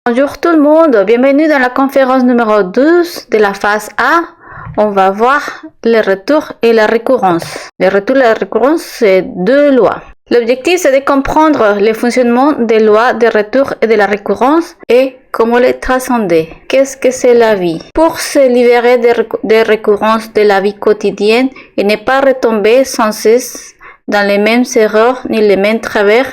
Bonjour tout le monde, bienvenue dans la conférence numéro 12 de la phase A. On va voir le retour et la récurrence. Le retour et la récurrence, c'est deux lois. L'objectif, c'est de comprendre le fonctionnement des lois de retour et de la récurrence et comment les transcender. Qu'est-ce que c'est la vie? Pour se libérer des récurrences de la vie quotidienne et ne pas retomber sans cesse dans les mêmes erreurs ni les mêmes travers,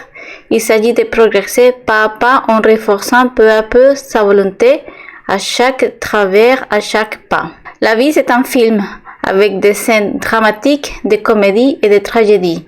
il s'agit de progresser pas à pas en renforçant peu à peu sa volonté à chaque travers, à chaque pas. La vie, c'est un film avec des scènes dramatiques, des comédies et des tragédies.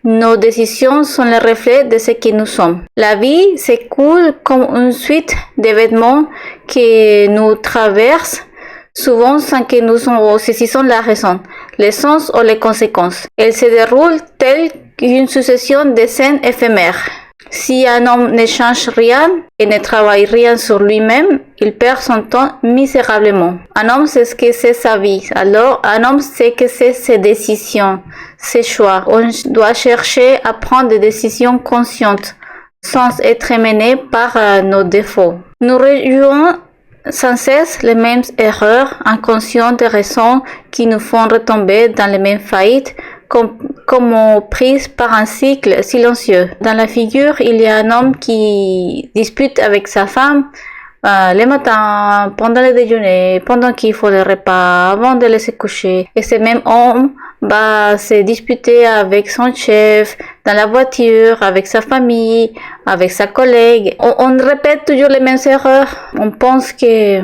Nos décisions sont le reflet de ce que nous sommes. La vie s'écoule comme une suite d'événements qui nous traversent, souvent sans que nous saisissions la raison, le sens ou les conséquences. Elle se déroule telle qu'une succession de scènes éphémères. Si un homme ne change rien et ne travaille rien sur lui-même, il perd son temps misérablement. Un homme sait ce que c'est sa vie, alors un homme sait que c'est ses décisions, ses choix. On doit chercher à prendre des décisions conscientes, sans être mené par nos défauts. Nous rejouons sans cesse les mêmes erreurs, inconscientes des raisons qui nous font retomber dans les mêmes faillites, comme prise par un cycle silencieux. Dans la figure, il y a un homme qui dispute avec sa femme le matin, pendant le déjeuner, pendant qu'il faut le repas, avant de se coucher. Et ce même homme va se disputer avec son chef, dans la voiture, avec sa famille, avec sa collègue. On répète toujours les mêmes erreurs. On pense que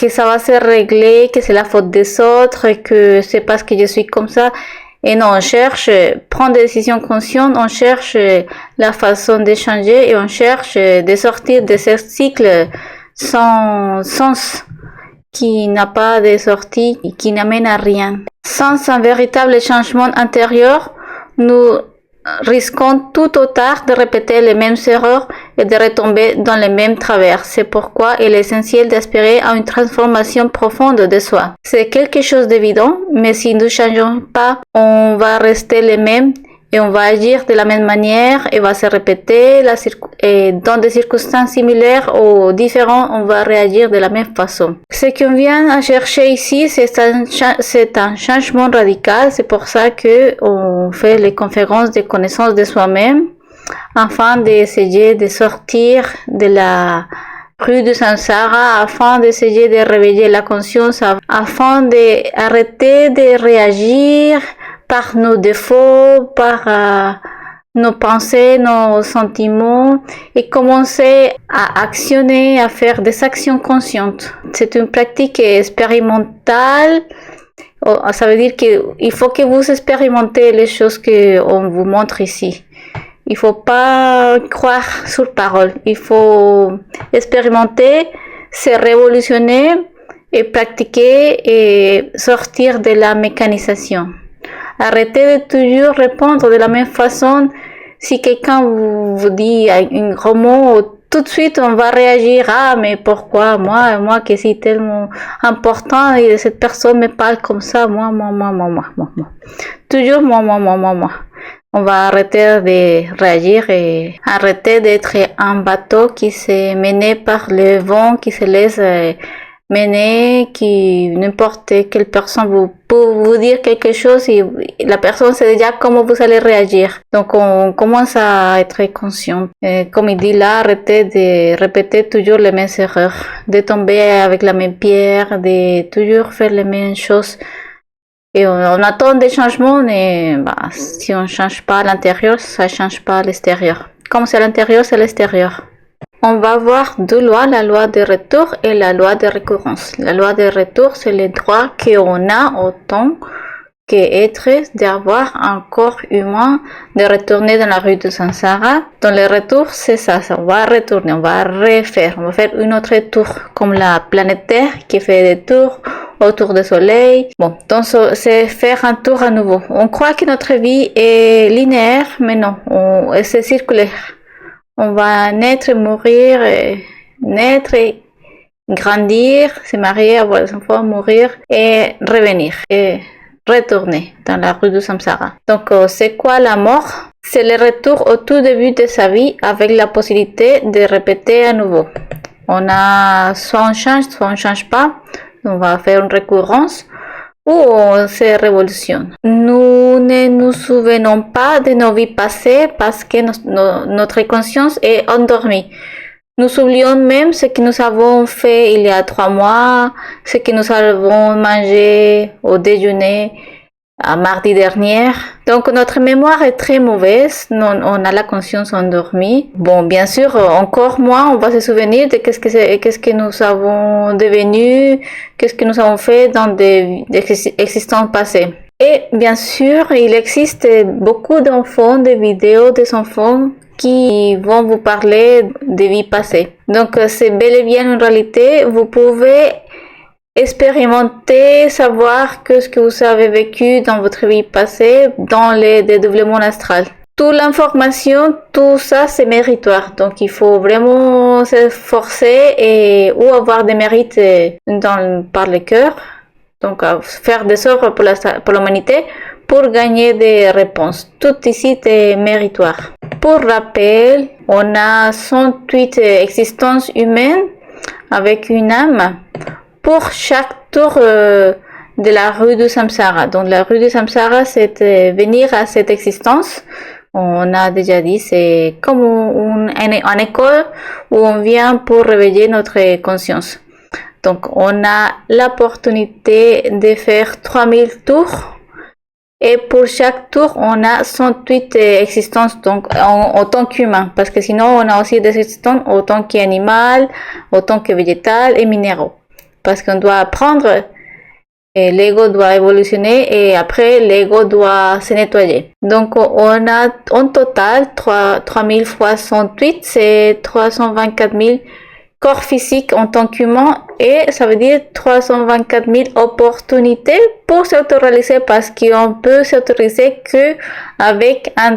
ça va se régler, que c'est la faute des autres, que c'est parce que je suis comme ça. Et non, on cherche, prendre des décisions conscientes, on cherche la façon de changer et on cherche de sortir de ce cycle sans sens qui n'a pas de sortie et qui n'amène à rien. Sans un véritable changement intérieur, nous risquons tout ou tard de répéter les mêmes erreurs et de retomber dans les mêmes travers. C'est pourquoi il est essentiel d'aspirer à une transformation profonde de soi. C'est quelque chose d'évident, mais si nous ne changeons pas, on va rester les mêmes et on va agir de la même manière et va se répéter et dans des circonstances similaires ou différentes, on va réagir de la même façon. Ce qu'on vient à chercher ici, c'est un changement radical. C'est pour ça que on fait les conférences de connaissance de soi-même afin d'essayer de sortir de la rue de Samsara, afin d'essayer de réveiller la conscience, afin d'arrêter de réagir par nos défauts, par nos pensées, nos sentiments et commencer à actionner, à faire des actions conscientes. C'est une pratique expérimentale. Ça veut dire qu'il faut que vous expérimentez les choses qu'on vous montre ici. Il faut pas croire sur parole. Il faut expérimenter, se révolutionner et pratiquer et sortir de la mécanisation. Arrêtez de toujours répondre de la même façon. Si quelqu'un vous dit un gros mot, tout de suite on va réagir. Ah, mais pourquoi moi qui suis tellement important et cette personne me parle comme ça, moi. Toujours moi. On va arrêter de réagir et arrêter d'être un bateau qui s'est mené par le vent, qui se laisse mener, qui n'importe quelle personne peut vous dire quelque chose et la personne sait déjà comment vous allez réagir. Donc on commence à être conscient. Et comme il dit là, arrêtez de répéter toujours les mêmes erreurs, de tomber avec la même pierre, de toujours faire les mêmes choses. Et on attend des changements, mais si on ne change pas à l'intérieur, ça ne change pas à l'extérieur. Comme c'est à l'intérieur, c'est à l'extérieur. On va voir deux lois, la loi de retour et la loi de récurrence. La loi de retour, c'est le droit qu'on a autant qu'être d'avoir un corps humain, de retourner dans la rue de Samsara. Dans le retour, c'est ça, on va retourner, on va refaire, on va faire une autre tour, comme la planète Terre qui fait des tours autour du soleil. Bon, donc c'est faire un tour à nouveau. On croit que notre vie est linéaire, mais non, c'est circulaire. On va naître, mourir, naître, grandir, se marier, avoir des enfants, mourir et revenir et retourner dans la rue de Samsara. Donc, c'est quoi la mort? C'est le retour au tout début de sa vie avec la possibilité de répéter à nouveau. Soit on change pas, on va faire une récurrence ou on se révolutionne. Nous ne nous souvenons pas de nos vies passées parce que notre conscience est endormie. Nous oublions même ce que nous avons fait il y a 3 mois, ce que nous avons mangé au déjeuner à mardi dernier. Donc notre mémoire est très mauvaise, on a la conscience endormie. Bon, bien sûr, encore moins on va se souvenir de qu'est-ce que nous avons devenu, qu'est-ce que nous avons fait dans des existences passées. Et bien sûr, il existe beaucoup d'enfants, des vidéos des enfants qui vont vous parler des vies passées. Donc c'est bel et bien une réalité, vous pouvez expérimenter, savoir que ce que vous avez vécu dans votre vie passée, dans les dédoublements astrales. Toute l'information, tout ça, c'est méritoire. Donc, il faut vraiment s'efforcer ou avoir des mérites par le cœur. Donc, faire des œuvres pour l'humanité pour gagner des réponses. Tout ici est méritoire. Pour rappel, on a 108 existences humaines avec une âme pour chaque tour de la rue du Samsara. Donc la rue du Samsara, c'est venir à cette existence. On a déjà dit, c'est comme une école où on vient pour réveiller notre conscience. Donc on a l'opportunité de faire 3000 tours. Et pour chaque tour, on a 108 existences, donc en tant qu'humain, parce que sinon, on a aussi des existences en tant qu'animal, en tant que végétal et minéraux. Parce qu'on doit apprendre, et l'ego doit évolutionner, et après, l'ego doit se nettoyer. Donc, on a en total 3000 fois 108, c'est 324 000 corps physiques en tant qu'humain, et ça veut dire 324 000 opportunités pour s'autoriser, parce qu'on peut s'autoriser que avec un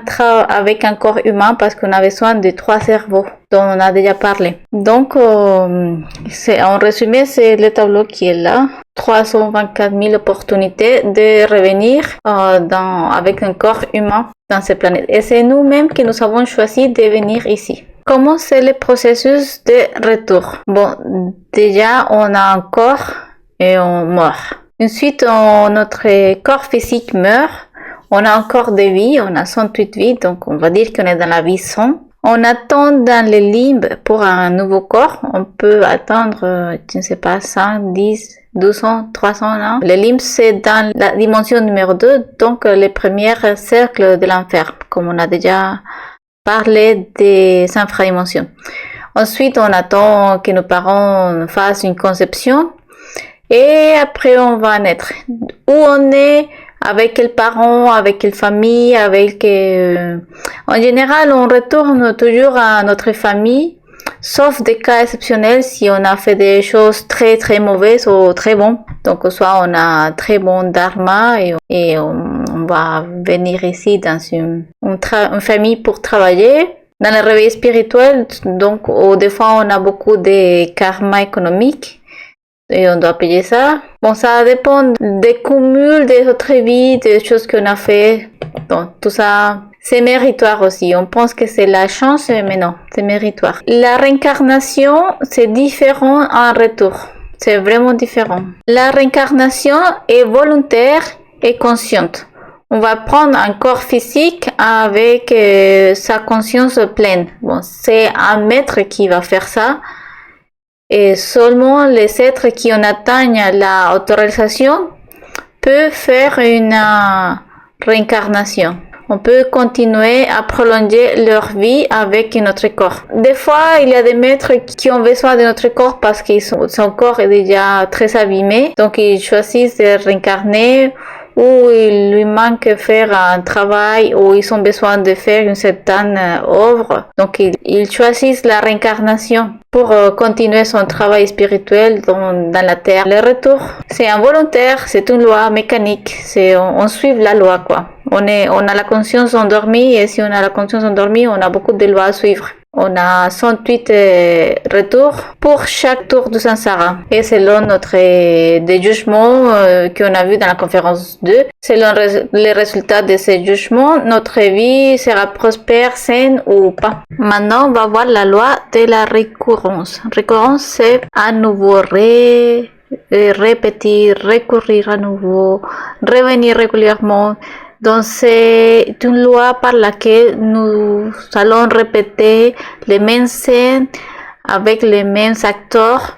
corps humain, parce qu'on a besoin de 3 cerveaux dont on a déjà parlé. Donc, en résumé, c'est le tableau qui est là. 324 000 opportunités de revenir avec un corps humain dans cette planète. Et c'est nous-mêmes qui nous avons choisi de venir ici. Comment c'est le processus de retour? Bon, déjà, on a un corps et on meurt. Ensuite, notre corps physique meurt. On a encore des vies, on a 108 vies, donc on va dire qu'on est dans la vie 100. On attend dans les limbes pour un nouveau corps. On peut attendre, je ne sais pas, 100, 10, 200, 300 ans. Les limbes, c'est dans la dimension numéro 2, donc les premiers cercles de l'enfer, comme on a déjà parlé des infradimensions. Ensuite, on attend que nos parents fassent une conception et après on va naître. Où on est, avec quels parents, avec quelle famille, en général, on retourne toujours à notre famille, sauf des cas exceptionnels si on a fait des choses très très mauvaises ou très bonnes. Donc, soit on a très bon dharma et on va venir ici dans une famille pour travailler. Dans le réveil spirituel, donc, des fois, on a beaucoup de karma économique. Et on doit payer ça. Bon, ça dépend des cumuls des autres vies, des choses qu'on a fait. Donc, tout ça, c'est méritoire aussi. On pense que c'est la chance, mais non, c'est méritoire. La réincarnation, c'est différent en retour. C'est vraiment différent. La réincarnation est volontaire et consciente. On va prendre un corps physique avec sa conscience pleine. Bon, c'est un maître qui va faire ça. Et seulement les êtres qui en atteignent la autorisation peuvent faire une réincarnation. On peut continuer à prolonger leur vie avec notre corps. Des fois, il y a des maîtres qui ont besoin de notre corps parce que son corps est déjà très abîmé. Donc, ils choisissent de réincarner ou il lui manque faire un travail ou ils ont besoin de faire une certaine œuvre. Donc, ils choisissent la réincarnation pour continuer son travail spirituel dans la terre. Le retour, c'est involontaire, c'est une loi mécanique. On suit la loi, quoi. On a la conscience endormie et si on a la conscience endormie, on a beaucoup de lois à suivre. On a 108 retours pour chaque tour de Sansara. Et selon notre des jugements qu'on a vu dans la conférence 2, selon les résultats de ces jugements, notre vie sera prospère, saine ou pas. Maintenant, on va voir la loi de la récurrence. Récurrence, c'est à nouveau répéter, recourir à nouveau, revenir régulièrement. Donc c'est une loi par laquelle nous allons répéter les mêmes scènes avec les mêmes acteurs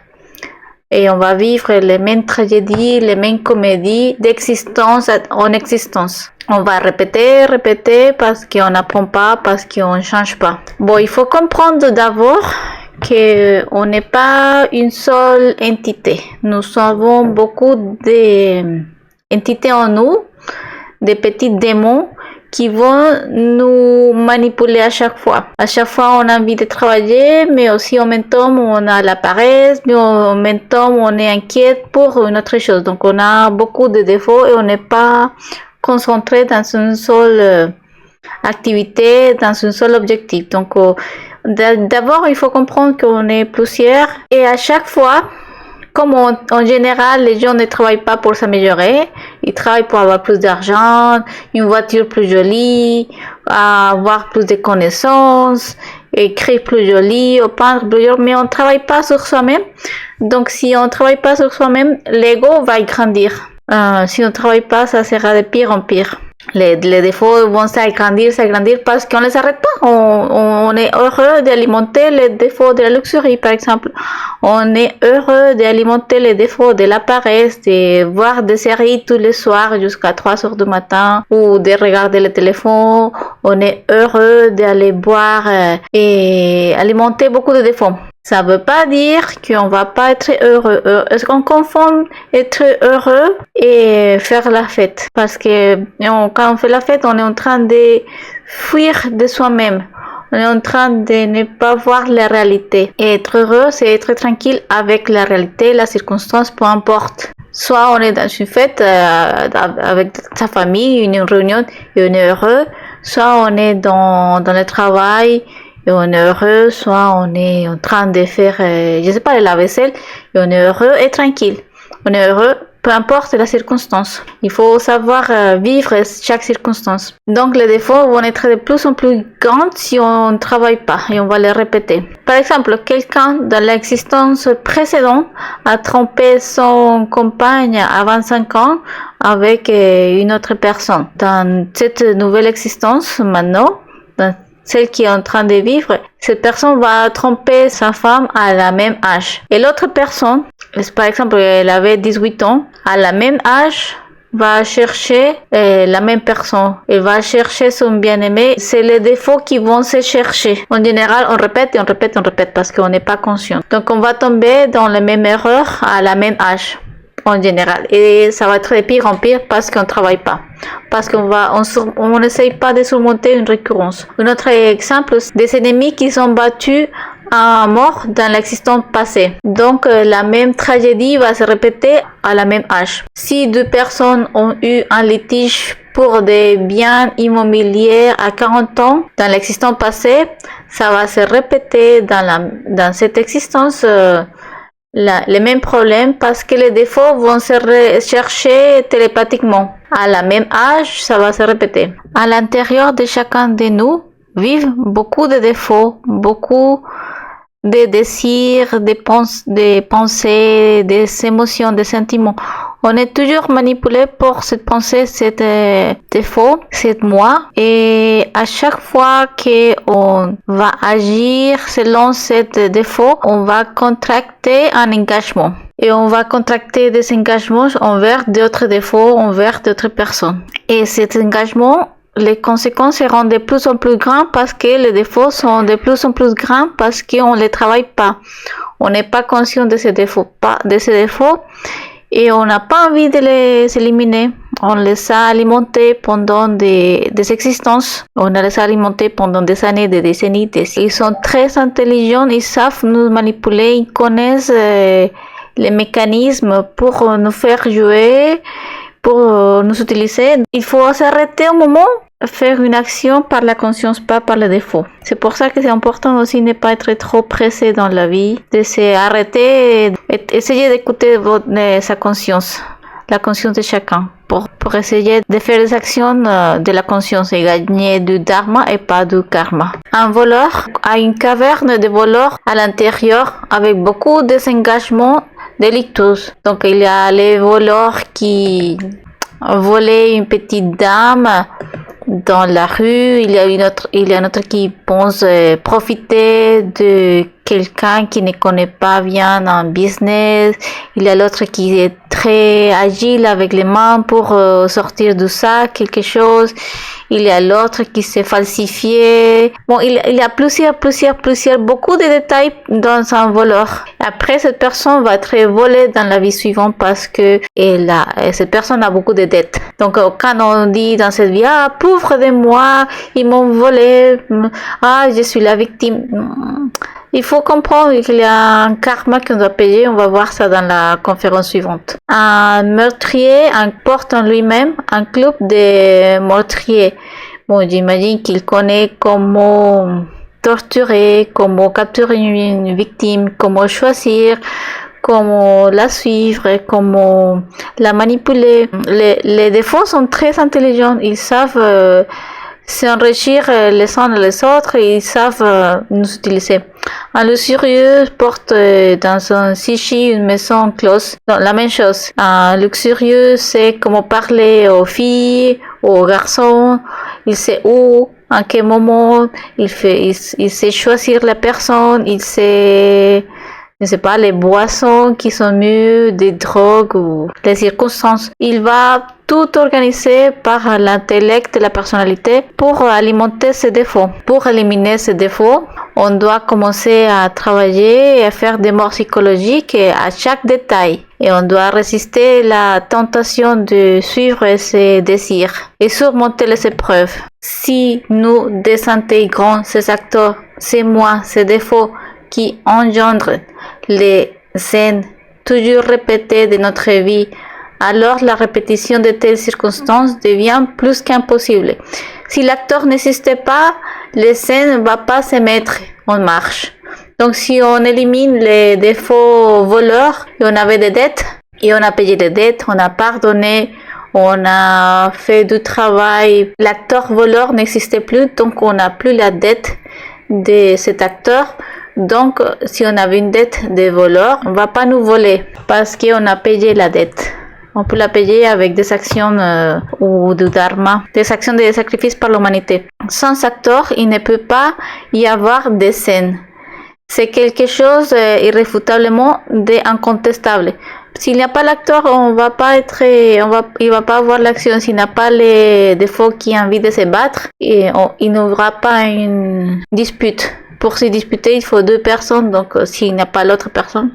et on va vivre les mêmes tragédies, les mêmes comédies d'existence en existence. On va répéter parce qu'on n'apprend pas, parce qu'on ne change pas. Bon, il faut comprendre d'abord qu'on n'est pas une seule entité. Nous avons beaucoup d'entités en nous, des petits démons qui vont nous manipuler à chaque fois. À chaque fois, on a envie de travailler, mais aussi en même temps, on a la paresse, mais en même temps, on est inquiète pour une autre chose. Donc, on a beaucoup de défauts et on n'est pas concentré dans une seule activité, dans un seul objectif. Donc, d'abord, il faut comprendre qu'on est plusieurs et à chaque fois, comme en général, les gens ne travaillent pas pour s'améliorer, ils travaillent pour avoir plus d'argent, une voiture plus jolie, avoir plus de connaissances, écrire plus joli, peindre plus joli, mais on ne travaille pas sur soi-même. Donc, si on ne travaille pas sur soi-même, l'ego va grandir. Si on ne travaille pas, ça sera de pire en pire. Les défauts vont s'agrandir parce qu'on ne les arrête pas. On est heureux d'alimenter les défauts de la luxurie, par exemple. On est heureux d'alimenter les défauts de la paresse, de voir des séries tous les soirs jusqu'à 3 heures du matin ou de regarder le téléphone. On est heureux d'aller boire et alimenter beaucoup de défauts. Ça veut pas dire qu'on va pas être heureux. Est-ce qu'on confond être heureux et faire la fête? Parce que quand on fait la fête, on est en train de fuir de soi-même. On est en train de ne pas voir la réalité. Et être heureux, c'est être tranquille avec la réalité, la circonstance, peu importe. Soit on est dans une fête avec sa famille, une réunion, et on est heureux. Soit on est dans le travail, et on est heureux, soit on est en train de faire, je sais pas, la vaisselle, et on est heureux et tranquille. On est heureux, peu importe la circonstance. Il faut savoir vivre chaque circonstance. Donc les défauts vont être de plus en plus grands si on ne travaille pas, et on va les répéter. Par exemple, quelqu'un dans l'existence précédente a trompé son compagne à 25 ans avec une autre personne. Dans cette nouvelle existence, maintenant, dans celle qui est en train de vivre, cette personne va tromper sa femme à la même âge. Et l'autre personne, par exemple, elle avait 18 ans, à la même âge, va chercher la même personne. Elle va chercher son bien-aimé. C'est les défauts qui vont se chercher. En général, on répète parce qu'on n'est pas conscient. Donc, on va tomber dans les mêmes erreurs à la même âge. En général, et ça va être de pire en pire parce qu'on travaille pas, parce on n'essaye pas de surmonter une récurrence. Un autre exemple, des ennemis qui sont battus à mort dans l'existence passée. Donc la même tragédie va se répéter à la même âge. Si deux personnes ont eu un litige pour des biens immobiliers à 40 ans dans l'existence passée, ça va se répéter dans cette existence. Les mêmes problèmes parce que les défauts vont se chercher télépathiquement. À la même âge, ça va se répéter. À l'intérieur de chacun de nous vivent beaucoup de défauts, beaucoup de désirs, des pensées, des émotions, des sentiments. On est toujours manipulé pour cette pensée, cet défaut, cet moi. Et à chaque fois qu'on va agir selon cet défaut, on va contracter un engagement. Et on va contracter des engagements envers d'autres défauts, envers d'autres personnes. Et cet engagement, les conséquences seront de plus en plus grandes parce que les défauts sont de plus en plus grands parce qu'on ne les travaille pas. On n'est pas conscient de ces défauts, et on n'a pas envie de les éliminer. On les a alimentés pendant des existences. On les a alimentés pendant des années, des décennies. Ils sont très intelligents, ils savent nous manipuler, ils connaissent les mécanismes pour nous faire jouer, pour nous utiliser. Il faut s'arrêter un moment faire une action par la conscience, pas par le défaut. C'est pour ça que c'est important aussi de ne pas être trop pressé dans la vie, de s'arrêter et essayer d'écouter sa conscience, la conscience de chacun, pour essayer de faire des actions de la conscience et gagner du dharma et pas du karma. Un voleur a une caverne de voleurs à l'intérieur avec beaucoup de engagements délictueux. Donc il y a les voleurs qui volaient une petite dame dans la rue, il y a un autre qui pense profiter de quelqu'un qui ne connaît pas bien un business, il y a l'autre qui est très agile avec les mains pour sortir du sac quelque chose, il y a l'autre qui s'est falsifié. Bon, il y a beaucoup de détails dans un voleur. Après, cette personne va être volée dans la vie suivante parce que cette personne a beaucoup de dettes. Donc, quand on dit dans cette vie, ah, pauvre de moi, ils m'ont volé, ah, je suis la victime. Il faut comprendre qu'il y a un karma qu'on doit payer. On va voir ça dans la conférence suivante. Un meurtrier porte en lui-même un club de meurtriers. Bon, j'imagine qu'il connaît comment torturer, comment capturer une victime, comment choisir, comment la suivre, comment la manipuler. Les défauts sont très intelligents. Ils savent s'enrichir les uns les autres et ils savent nous utiliser. Un luxurieux porte dans son sichi une maison close. Non, la même chose. Un luxurieux sait comment parler aux filles, aux garçons. Il sait où, en quel moment. Il sait choisir la personne. Il sait, je ne sais pas, les boissons qui sont mieux, des drogues ou les circonstances. Il va tout organiser par l'intellect et la personnalité pour alimenter ses défauts. Pour éliminer ses défauts, on doit commencer à travailler et à faire des morts psychologiques à chaque détail. Et on doit résister la tentation de suivre ses désirs et surmonter les épreuves. Si nous désintégrons ces acteurs, ces moi, ces défauts qui engendrent les scènes toujours répétées de notre vie, alors la répétition de telles circonstances devient plus qu'impossible. Si l'acteur n'existait pas, la scène ne va pas se mettre en marche. Donc si on élimine les défauts voleurs, et on avait des dettes, et on a payé des dettes, on a pardonné, on a fait du travail, l'acteur voleur n'existait plus, donc on n'a plus la dette de cet acteur. Donc si on avait une dette des voleurs, on ne va pas nous voler parce qu'on a payé la dette. On peut la payer avec des actions ou du dharma, des actions de sacrifice par l'humanité. Sans acteur, il ne peut pas y avoir de scène. C'est quelque chose irréfutablement d'incontestable. S'il n'y a pas l'acteur, il va pas avoir l'action. S'il n'a pas les défauts qui ont envie de se battre, il n'y aura pas une dispute. Pour se disputer, il faut deux personnes. Donc, s'il n'y a pas l'autre personne,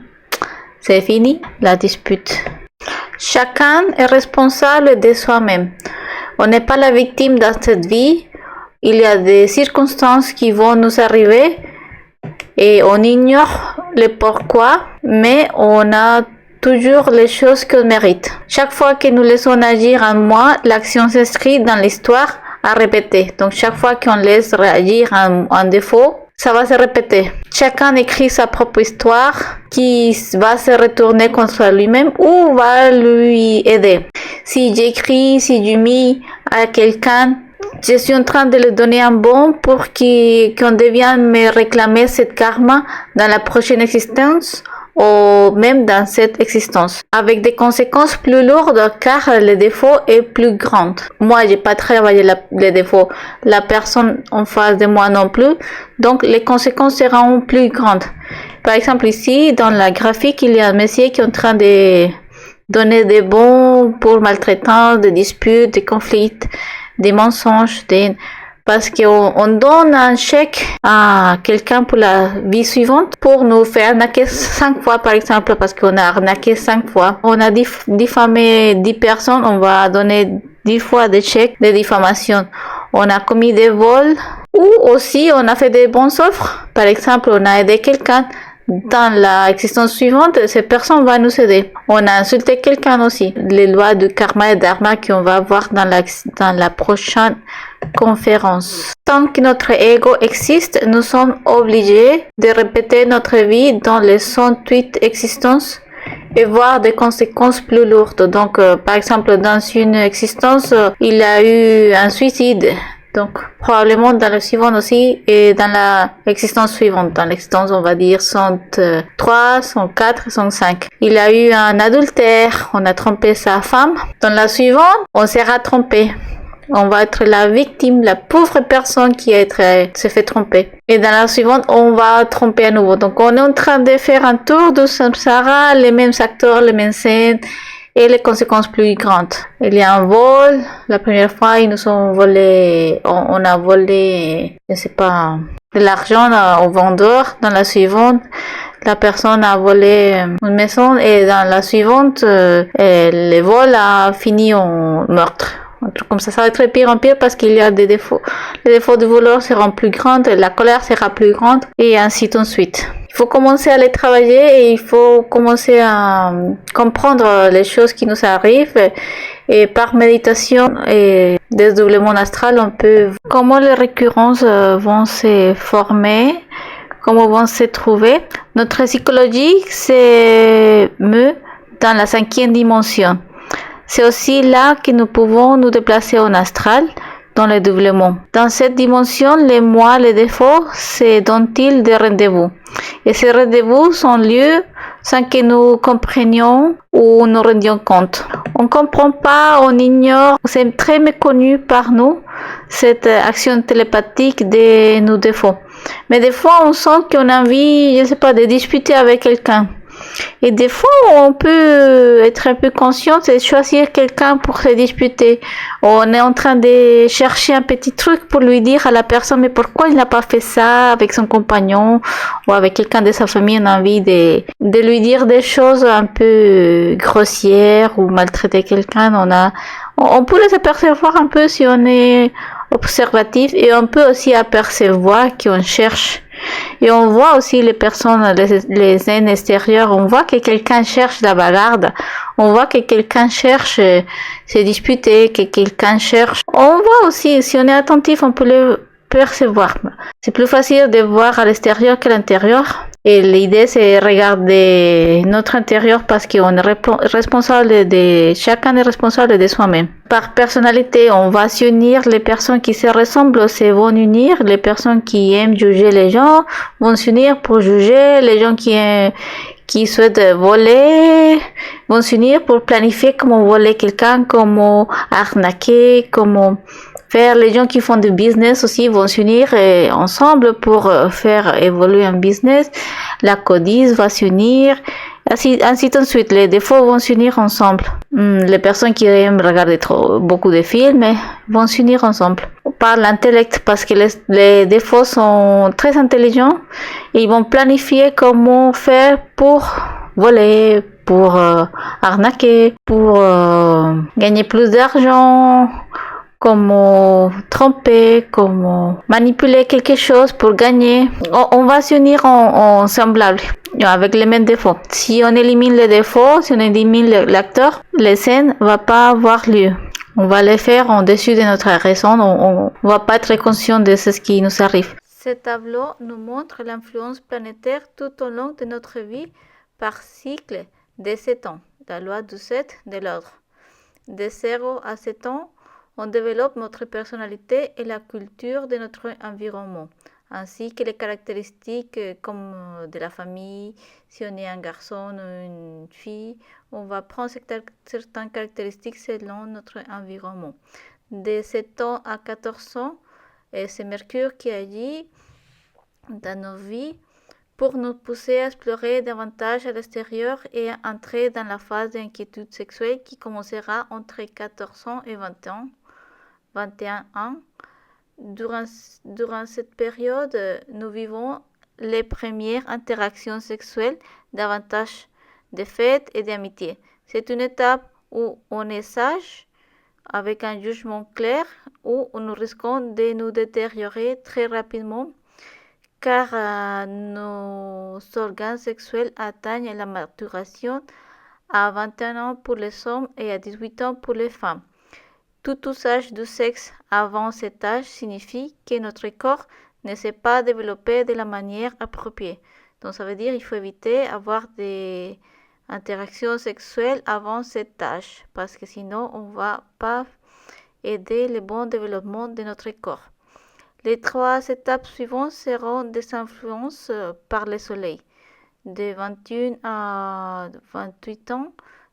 c'est fini la dispute. Chacun est responsable de soi-même. On n'est pas la victime dans cette vie. Il y a des circonstances qui vont nous arriver et on ignore le pourquoi, mais on a toujours les choses qu'on mérite. Chaque fois que nous laissons agir en moi, l'action s'inscrit dans l'histoire à répéter. Donc chaque fois qu'on laisse réagir un défaut, ça va se répéter. Chacun écrit sa propre histoire qui va se retourner contre lui-même ou va lui aider. Si j'écris, si je mets à quelqu'un, je suis en train de lui donner un bon pour qu'on devienne me réclamer cette karma dans la prochaine existence ou même dans cette existence, avec des conséquences plus lourdes car le défaut est plus grand. Moi, j'ai pas travaillé les défauts, la personne en face de moi non plus, donc les conséquences seront plus grandes. Par exemple, ici, dans la graphique, il y a un monsieur qui est en train de donner des bons pour maltraitance, des disputes, des conflits, des mensonges, parce qu'on donne un chèque à quelqu'un pour la vie suivante pour nous faire arnaquer 5 fois, par exemple, parce qu'on a arnaqué 5 fois. On a diffamé 10 personnes, on va donner 10 fois des chèques de diffamation. On a commis des vols ou aussi on a fait des bonnes offres. Par exemple, on a aidé quelqu'un. Dans l'existence suivante, cette personne va nous aider. On a insulté quelqu'un aussi. Les lois du karma et dharma qu'on va voir dans la prochaine conférence. Tant que notre ego existe, nous sommes obligés de répéter notre vie dans les 108 existences et voir des conséquences plus lourdes. Donc, par exemple, dans une existence, il a eu un suicide. Donc, probablement dans le suivant aussi et dans l'existence suivante. Dans l'existence, on va dire 103, 104, 105. Il a eu un adultère, on a trompé sa femme. Dans la suivante, on sera trompé. On va être la victime, la pauvre personne qui s'est fait tromper. Et dans la suivante, on va tromper à nouveau. Donc, on est en train de faire un tour de samsara, les mêmes acteurs, les mêmes scènes et les conséquences plus grandes. Il y a un vol. La première fois, ils nous ont volé, on a volé, je sais pas, de l'argent au vendeur. Dans la suivante, la personne a volé une maison et dans la suivante, le vol a fini en meurtre. Un truc comme ça va être pire en pire parce qu'il y a des défauts. Les défauts du voleur seront plus grands, la colère sera plus grande et ainsi de suite. Il faut commencer à les travailler et il faut commencer à comprendre les choses qui nous arrivent et par méditation et dédoublement astral, on peut comment les récurrences vont se former, comment vont se trouver. Notre psychologie s'émeut dans la 5e dimension. C'est aussi là que nous pouvons nous déplacer en astral, dans le doublement. Dans cette dimension, les moi, les défauts, c'est dont-ils des rendez-vous. Et ces rendez-vous sont lieux sans que nous comprenions ou nous rendions compte. On ne comprend pas, on ignore, c'est très méconnu par nous, cette action télépathique de nos défauts. Mais des fois, on sent qu'on a envie, je ne sais pas, de discuter avec quelqu'un. Et des fois, on peut être un peu conscient et choisir quelqu'un pour se disputer. On est en train de chercher un petit truc pour lui dire à la personne, mais pourquoi il n'a pas fait ça avec son compagnon ou avec quelqu'un de sa famille. On a envie de lui dire des choses un peu grossières ou maltraiter quelqu'un. On peut les apercevoir un peu si on est observatif et on peut aussi apercevoir qu'on cherche. Et on voit aussi les personnes, les scènes extérieures, on voit que quelqu'un cherche la bagarre, on voit que quelqu'un cherche se disputer, que quelqu'un cherche. On voit aussi, si on est attentif, on peut le percevoir. C'est plus facile de voir à l'extérieur qu'à l'intérieur. Et l'idée, c'est regarder notre intérieur parce qu'on est responsable chacun est responsable de soi-même. Par personnalité, on va s'unir. Les personnes qui se ressemblent se vont unir. Les personnes qui aiment juger les gens vont s'unir pour juger. Les gens qui souhaitent voler vont s'unir pour planifier comment voler quelqu'un, comment arnaquer, comment faire. Les gens qui font du business aussi vont s'unir ensemble pour faire évoluer un business. La codice va s'unir, ainsi de suite. Les défauts vont s'unir ensemble. Les personnes qui aiment regarder beaucoup de films vont s'unir ensemble. Par l'intellect, parce que les défauts sont très intelligents. Ils vont planifier comment faire pour voler, pour arnaquer, pour gagner plus d'argent, comment tromper, comment manipuler quelque chose pour gagner. On va s'unir en semblable, avec les mêmes défauts. Si on élimine les défauts, si on élimine l'acteur, les scènes ne vont pas avoir lieu. On va les faire en dessus de notre raison, on ne va pas être conscient de ce qui nous arrive. Ce tableau nous montre l'influence planétaire tout au long de notre vie par cycle de 7 ans, la loi du 7 de l'ordre. De 0 à 7 ans, on développe notre personnalité et la culture de notre environnement, ainsi que les caractéristiques comme de la famille. Si on est un garçon ou une fille, on va prendre certaines caractéristiques selon notre environnement. De 7 ans à 14 ans, c'est Mercure qui agit dans nos vies pour nous pousser à explorer davantage à l'extérieur et à entrer dans la phase d'inquiétude sexuelle qui commencera entre 14 ans et 21 ans. Durant cette période, nous vivons les premières interactions sexuelles, davantage de fêtes et d'amitié. C'est une étape où on est sage, avec un jugement clair, où nous risquons de nous détériorer très rapidement, car nos organes sexuels atteignent la maturation à 21 ans pour les hommes et à 18 ans pour les femmes. Tout usage du sexe avant cet âge signifie que notre corps ne s'est pas développé de la manière appropriée. Donc ça veut dire qu'il faut éviter avoir des interactions sexuelles avant cet âge parce que sinon on ne va pas aider le bon développement de notre corps. Les 3 étapes suivantes seront des influences par le soleil. De 21 à 28 ans,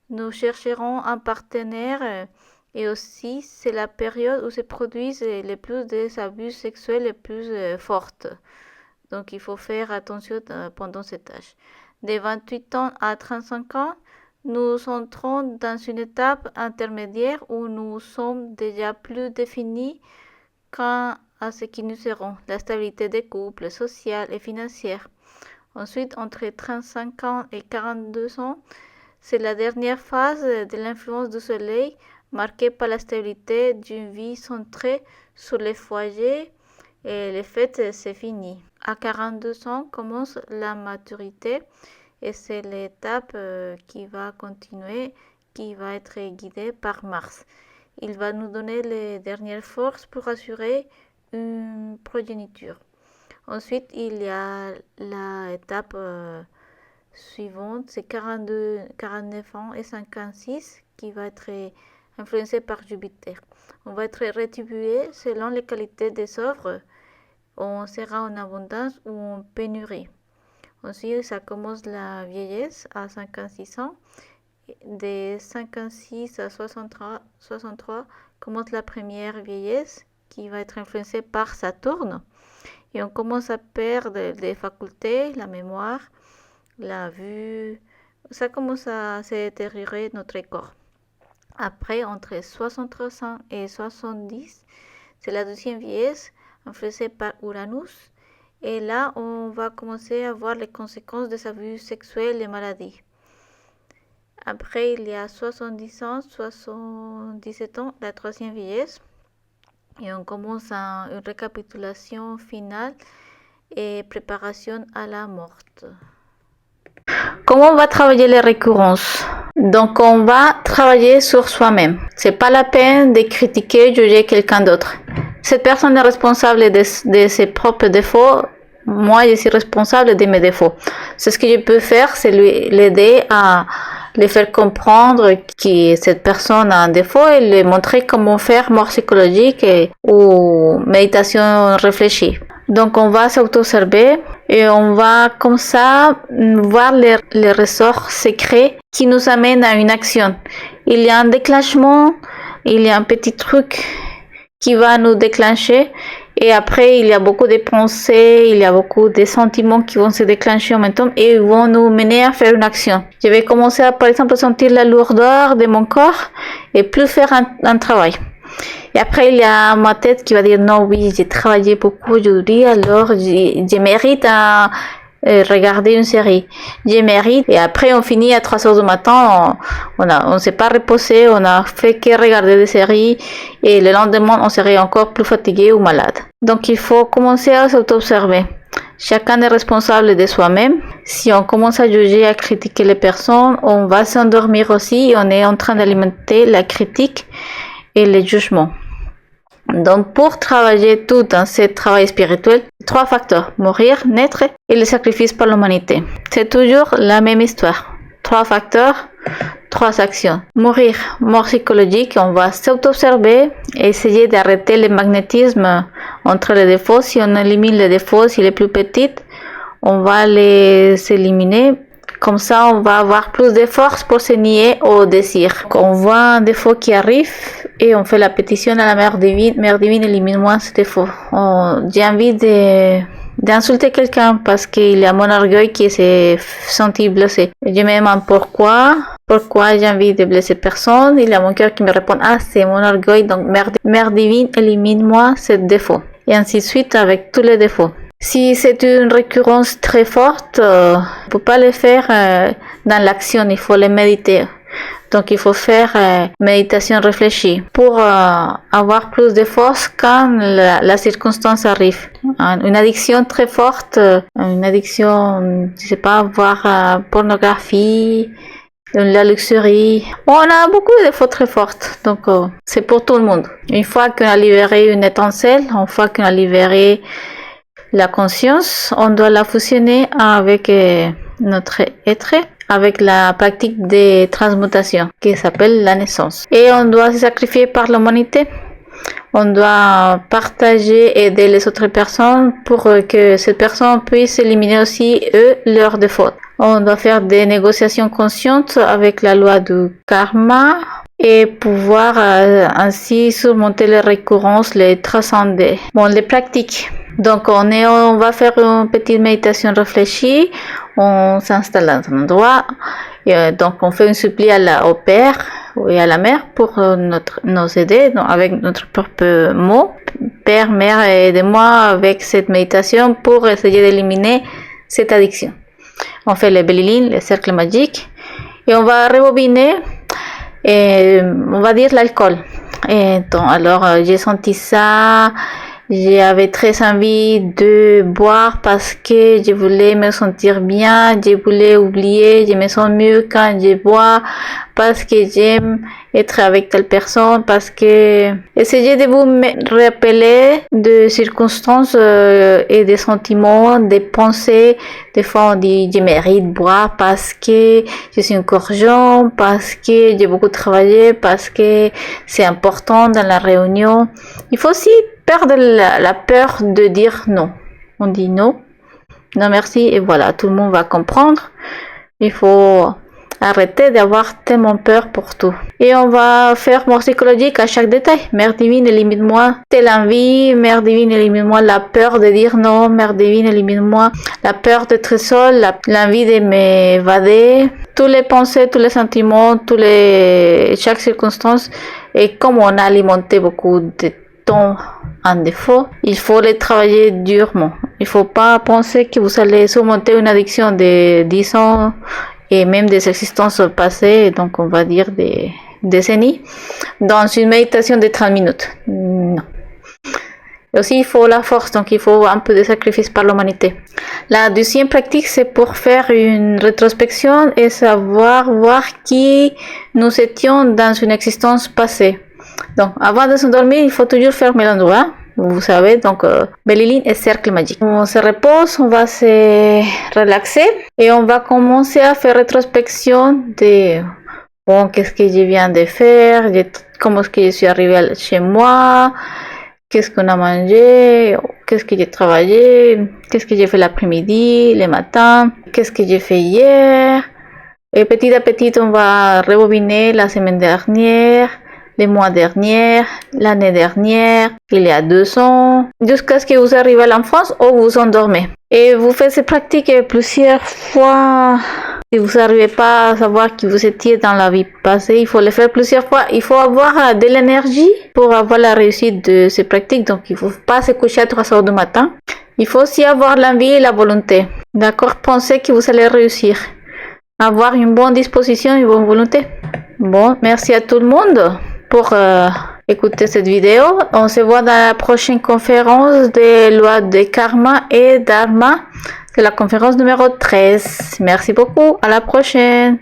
nous chercherons un partenaire et aussi c'est la période où se produisent les plus des abus sexuels les plus fortes. Donc il faut faire attention pendant cet âge. De 28 ans à 35 ans, nous entrons dans une étape intermédiaire où nous sommes déjà plus définis quant à ce qui nous seront, la stabilité des couples, sociale et financière. Ensuite, entre 35 ans et 42 ans, c'est la dernière phase de l'influence du soleil marquée par la stabilité d'une vie centrée sur les foyers et les fêtes, c'est fini. À 42 ans commence la maturité et c'est l'étape qui va continuer, qui va être guidée par Mars. Il va nous donner les dernières forces pour assurer une progéniture. Ensuite, il y a l'étape suivante, c'est 42, 49 ans et 56 qui va être influencé par Jupiter. On va être rétribué selon les qualités des œuvres. On sera en abondance ou en pénurie. Ensuite, ça commence la vieillesse à 56 ans. De 56 à 63 commence la première vieillesse qui va être influencée par Saturne. Et on commence à perdre des facultés, la mémoire, la vue. Ça commence à se détériorer notre corps. Après, entre 63 ans et 70, c'est la deuxième vieillesse influencée par Uranus. Et là, on va commencer à voir les conséquences des abus sexuels et maladies. Après, il y a 70 ans, 77 ans, la troisième vieillesse. Et on commence une récapitulation finale et préparation à la mort. Comment on va travailler les récurrences? Donc, on va travailler sur soi-même. C'est pas la peine de critiquer, juger quelqu'un d'autre. Cette personne est responsable de ses propres défauts. Moi, je suis responsable de mes défauts. C'est ce que je peux faire, c'est l'aider à les faire comprendre que cette personne a un défaut et lui montrer comment faire mort psychologique ou méditation réfléchie. Donc, on va s'auto-observer et on va comme ça voir les ressorts secrets qui nous amènent à une action. Il y a un déclenchement, il y a un petit truc qui va nous déclencher et après il y a beaucoup de pensées, il y a beaucoup de sentiments qui vont se déclencher en même temps et vont nous mener à faire une action. Je vais commencer à, par exemple, sentir la lourdeur de mon corps et plus faire un travail. Et après, il y a ma tête qui va dire non, oui, j'ai travaillé beaucoup aujourd'hui, alors je mérite à regarder une série. Je mérite. Et après, on finit à 3 heures du matin, on s'est pas reposé, on a fait que regarder des séries et le lendemain, on serait encore plus fatigué ou malade. Donc, il faut commencer à s'auto-observer. Chacun est responsable de soi-même. Si on commence à juger, à critiquer les personnes, on va s'endormir aussi. On est en train d'alimenter la critique et le jugement. Donc, pour travailler tout dans ce travail spirituel, 3 facteurs, mourir, naître et le sacrifice par l'humanité. C'est toujours la même histoire. 3 facteurs, 3 actions. Mourir, mort psychologique, on va s'auto-observer et essayer d'arrêter le magnétisme entre les défauts. Si on élimine les défauts, s'il est plus petit, on va les éliminer. Comme ça, on va avoir plus de force pour se nier au désir. On voit un défaut qui arrive et on fait la pétition à la Mère Divine. Mère Divine, élimine-moi ce défaut. J'ai envie d'insulter quelqu'un parce qu'il y a mon orgueil qui s'est senti blessé. Je me demande pourquoi j'ai envie de blesser personne. Il y a mon cœur qui me répond, c'est mon orgueil. Donc, Mère Divine, élimine-moi ce défaut. Et ainsi de suite avec tous les défauts. Si c'est une récurrence très forte, on ne peut pas le faire dans l'action, il faut le méditer. Donc il faut faire méditation réfléchie pour avoir plus de force quand la circonstance arrive. Une addiction très forte, une addiction, je sais pas, voir pornographie, de la luxurie. Bon, on a beaucoup de fautes très fortes, donc c'est pour tout le monde. Une fois qu'on a libéré une étincelle, une fois qu'on a libéré la conscience, on doit la fusionner avec notre être, avec la pratique de transmutation qui s'appelle la naissance. Et on doit se sacrifier par l'humanité. On doit partager, aider les autres personnes pour que cette personne puisse éliminer aussi eux leurs défauts. On doit faire des négociations conscientes avec la loi du karma et pouvoir ainsi surmonter les récurrences, les transcender. Bon, les pratiques. Donc on va faire une petite méditation réfléchie. On s'installe dans un endroit. Et, donc on fait une supplie au Père et à la Mère pour nous aider avec notre propre mot. Père, Mère, aidez-moi avec cette méditation pour essayer d'éliminer cette addiction. On fait les bellilines, les cercles magiques et on va rebobiner et on va dire l'alcool. Et donc, alors j'ai senti ça. J'avais très envie de boire parce que je voulais me sentir bien, je voulais oublier, je me sens mieux quand je bois parce que j'aime être avec telle personne, parce que essayez de vous rappeler de circonstances et des sentiments, des pensées. Des fois on dit je mérite boire parce que je suis encore jeune, parce que j'ai beaucoup travaillé, parce que c'est important dans la réunion. Il faut aussi perdre la peur de dire non. On dit non, non merci et voilà, tout le monde va comprendre. Il faut arrêter d'avoir tellement peur pour tout. Et on va faire mort psychologique à chaque détail. Mère divine, élimine-moi telle envie. Mère divine, élimine-moi la peur de dire non. Mère divine, élimine-moi la peur d'être seule, l'envie de m'évader. Tous les pensées, tous les sentiments, chaque circonstance. Et comme on a alimenté beaucoup de temps en défaut, il faut les travailler durement. Il faut pas penser que vous allez surmonter une addiction de 10 ans et même des existences passées, donc on va dire des décennies, dans une méditation de 30 minutes. Non. Et aussi, il faut la force, donc il faut un peu de sacrifice par l'humanité. La deuxième pratique, c'est pour faire une rétrospection et savoir voir qui nous étions dans une existence passée. Donc, avant de s'endormir, il faut toujours fermer l'endroit. Vous savez, donc, Beliline et cercle magique. On se repose, on va se relaxer et on va commencer à faire rétrospection de, bon, qu'est-ce que je viens de faire, comment est-ce que je suis arrivé chez moi, qu'est-ce qu'on a mangé, qu'est-ce que j'ai travaillé, qu'est-ce que j'ai fait l'après-midi, le matin, qu'est-ce que j'ai fait hier. Et petit à petit, on va rebobiner la semaine dernière, les mois derniers, l'année dernière, il y a 2 ans, jusqu'à ce que vous arrivez à l'enfance ou vous endormez. Et vous faites ces pratiques plusieurs fois. Si vous n'arrivez pas à savoir qui vous étiez dans la vie passée, il faut le faire plusieurs fois. Il faut avoir de l'énergie pour avoir la réussite de ces pratiques. Donc, il ne faut pas se coucher à 3 heures du matin. Il faut aussi avoir l'envie et la volonté. D'accord? Pensez que vous allez réussir. Avoir une bonne disposition et une bonne volonté. Bon, merci à tout le monde pour écouter cette vidéo. On se voit dans la prochaine conférence des lois de karma et dharma. C'est la conférence numéro 13. Merci beaucoup. À la prochaine.